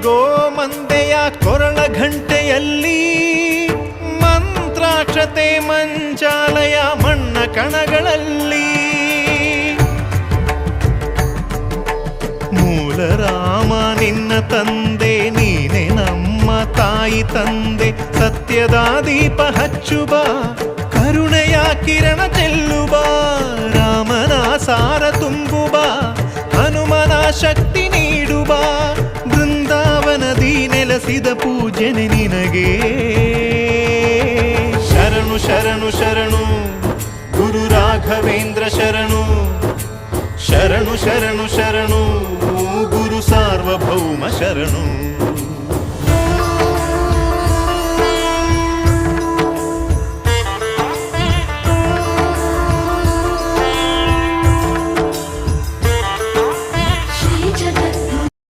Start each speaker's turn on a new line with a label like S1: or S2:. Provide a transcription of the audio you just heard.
S1: ಗೋಮಂದೆಯ ಕೊರಳ ಘಂಟೆಯಲ್ಲಿ ಮಂತ್ರಾಕ್ಷತೆ ಮಂಚಾಲಯ ಮಣ್ಣ ಕಣಗಳಲ್ಲಿ ಮೂಲ ರಾಮ ನಿನ್ನ ತಂದೆ ನೀನೆ ನಮ್ಮ ತಾಯಿ ತಂದೆ ಸತ್ಯದ ದೀಪ ಹಚ್ಚುವ ಕರುಣೆಯ ಕಿರಣ ಚೆಲ್ಲುವ ರಾಮನ ಸಾರ ತುಂಬುವ ಹನುಮನ ಶಕ್ತಿ ನೀಡುವ ಬೃಂದಾವನದಿ ನೆಲೆಸಿದ ಪೂಜನೆ ನಿನಗೆ ಶರಣು ಶರಣು ಶರಣು ಗುರು ರಾಘವೇಂದ್ರ ಶರಣು ಶರಣು ಶರಣು ಶರಣು ಗುರು ಸಾರ್ವಭೌಮ ಶರಣು